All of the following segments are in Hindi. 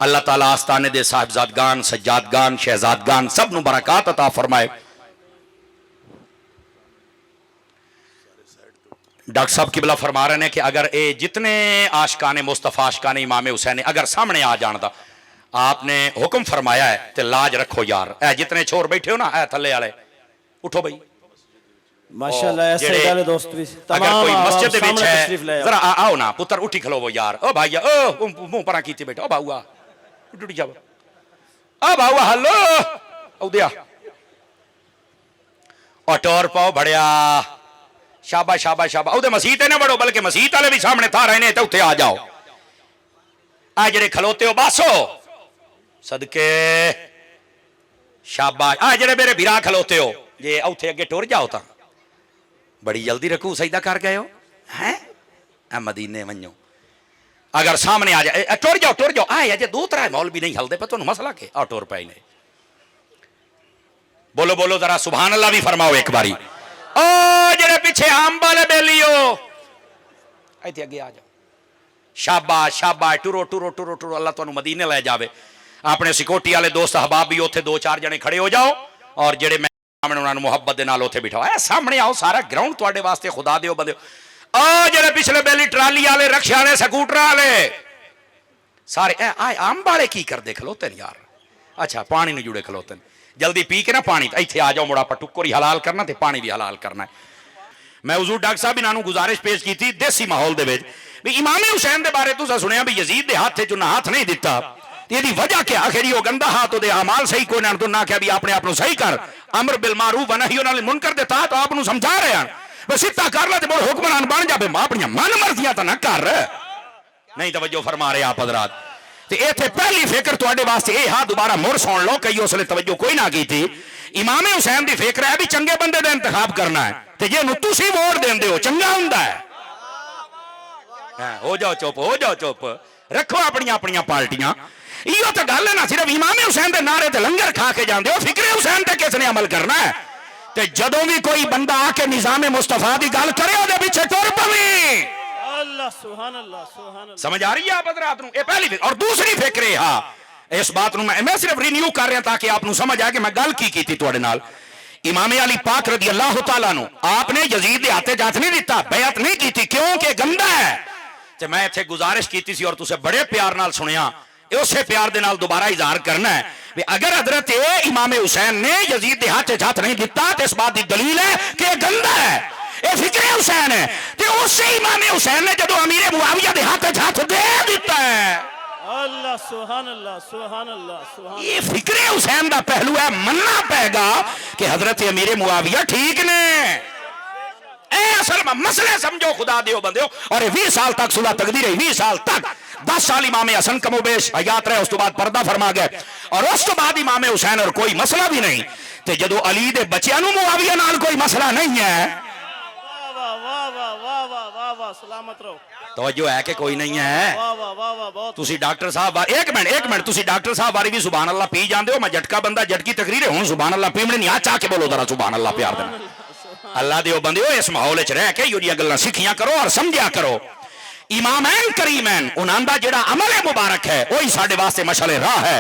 अल्लाह ताला आस्ताने दे साहिबजादगान, सज्जादगान, शहजादगान सब नू बरकत अता फरमाए। डॉक्टर साहब किबला फरमा रहे हैं कि अगर ये जितने आशिकाने मुस्तफ़ा, आशिकाने इमाम हुसैन अगर सामने आ जानदा, आपने हुक्म फरमाया है तो लाज रखो यार। ए जितने छोर बैठे हो ना, ए थले वाले उठो भाई, माशाल्लाह ऐसे वाले दोस्त भी अगर कोई मस्जिद दे विच है जरा आओ ना पुत्र, उठी खलोवो यार। ओ भाईया, ओ मुंह परा कीती बैठा, ओ बाऊआ उठ जाओ, ओ बाऊआ हलो औदिया और टोर पाओ बड़िया, शाबाश शाबाश शाबाश। उधर मसीत ना बड़ो, बल्कि मसीत वाले भी सामने था रहे ने, तो उत्थे आ जाओ। आ जेड़े खलोते हो बासो सदके शाबाश। आ जेड़े मेरे बिरा खलोते हो जे उत्थे अगे टुर जाओ तो बड़ी जल्दी रखू सजदा कर गए हो हैं। मदीने वञो, अगर सामने आ जाए टुर जाओ टुर जाओ। आए अजे दो तरह मौल भी नहीं हलते पर तुहानू मसला के आ टुर पे ने। बोलो बोलो जरा सुभान अल्लाह भी फरमाओ एक बारी। ओ जेड़े पीछे आम वाले बेलियो इत्थे अगे आ जाओ, शाबाश शाबाश, टुरो टुरो टुरो टुरो, अल्लाह तुहानू मदीने ले जावे। अपने सिकोटी वाले दोस्त अहबाब भी उत्थे दो चार जने खड़े हो जाओ और जेड़े उन्होंने मुहब्बत के नाल उत्थे बिठाओ। ए सामने आओ, सारा ग्राउंड तुहाडे वास्ते खुदा दिओ बंदे। ओ जेड़े पिछले बेली ट्राली वाले, रक्शा वाले, स्कूटर वाले सारे ए आए आम वाले की करदे खलोते ने यार। अच्छा पानी नहीं जुड़े खलोते, जल्दी पी के ना पानी इत्थे आ जाओ, मुड़ा आप टुक्कर ही हलाल करना ते पानी भी हलाल करना है। मैं हुजूर डॉक्टर साहब इन्हां नू गुजारिश पेश की थी देसी माहौल दे विच भी इमाम हुसैन दे बारे तुसां सुनिया भी यजीद दे हाथ च हाथ नहीं दिता, यदि वजह क्या आखिर वो गंदा हाथ दे अमाल सही कोई ना तो ना क्या भी अपने आप सही कर, अमर बिल मारूफ व नही अनिल मुनकर देता तो आप समझा रहे हैं बस सिद्धा कर ला ते बोल हुक्मरान बन जावे, अपनी मन मर्जियां तो ना कर। नहीं तवज्जो फरमा रहे आप हजरात। ते इत्थे पहली फिक्र तुहाडे वास्ते ये हा, दोबारा मुड़ सुन लो, कई उसले तवज्जो कोई ना की थी। इमाम हुसैन दी फिक्र है भी चंगे बंदे दा इंतखाब करना है, ते जे नु तुसी वोट देंदे हो चंगा हुंदा है। हो जाओ चुप, हो जाओ चुप, रखो अपनी अपनी पार्टियां। इहो तो गल है ना, सिर्फ इमाम हुसैन के नारे ते लंगर खा के जाते हो, फिक्रे हुसैन ते किसने अमल करना है। ते जदों भी कोई बंदा आके निजामे मुस्तफा की गल करे उहदे पीछे टुर पवी। अल्लाह सुभान अल्लाह सुभान अल्लाह। समझ आ रही है आप हज़रात नूं? ये पहली और दूसरी फिक्र हा, इस बात नूं मैं सिर्फ रिन्यू कर रहा ताकि आपनूं समझ आए कि मैं गल की कीती तुहाडे नाल। इमाम अली पाक रदी अल्लाह तआला नूं आपने यजीद दे हाथे जात नहीं दिता, बैअत नहीं की थी, क्योंकि गंदा है। ते मैं इत्थे गुजारिश की सी और तुसें बड़े प्यार नाल सुनिया, उसे प्यार दे नाल दोबारा इजहार करना है भी अगर हजरत इमाम हुसैन ने यजीद दे हाथ हाथ नहीं दिता तो इस बात की दलील है कि यह गंदा है, ये फिक्रे हुसैन है। तो उसे इमाम हुसैन ने जदों अमीर मुआविया दे हाथ हाथ दे दिता है। अल्लाह सुभान अल्लाह सुभान अल्लाह सुभान। ये फिक्रे हुसैन का पहलू है, मनना पेगा कि हजरत अमीर मुआविया ठीक ने। असल मसले समझो खुदा दियो बंदे, और 20 साल तक सुलह तकदीर है, 20 साल तक 10 साल इमाम हसन कमोबेश हयात रहे, उस तो बाद पर्दा फरमा गए और उस तो बाद इमाम हुसैन और कोई मसला भी नहीं। तो जदों अली दे बच्चों नूं मुआविया नाल कोई मसला नहीं है, सलामत रहो, तवज्जो है कि कोई नहीं है। तुसी डॉक्टर साहब एक मिनट तुसी डॉक्टर साहब बारी भी सुभान अल्लाह पी जाते हो, मैं झटका बंदा झटकी तकरीर हुण सुभान अल्लाह पीवणे नहीं, आ चाह के बोलो जरा सुभान अल्लाह प्यार देना। अल्लाह दिओ बंदिओ इस माहौल च रह के इहो गल्लां सीखियां करो और समझिया करो। इमामैन करीमैन उन्हां दा जिहड़ा अमल मुबारक है वही साडे वास्ते मशाले राह है।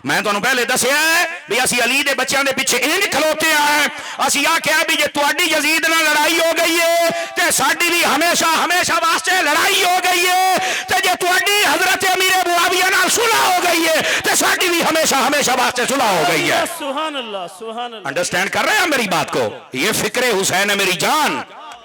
मैं तुहानू पहले दसिया भी असी अली दे बच्चों के पिछे इंज खलोते हैं, असी आख्या भी जे तुहाडी यजीद नाल लड़ाई हो गई है ते साडी भी हमेशा हमेशा वास्ते लड़ाई हो गई है, ते जे तुहाडी हजरत अमीर मुआविया नाल सुलह हो गई है ते साडी भी हमेशा हमेशा वास्ते सुलह हो गई है। सुभान अल्लाह सुभान अल्लाह। अंडरस्टैंड कर रहे हैं मेरी बात को? ये फिक्रे हुसैन है मेरी जान।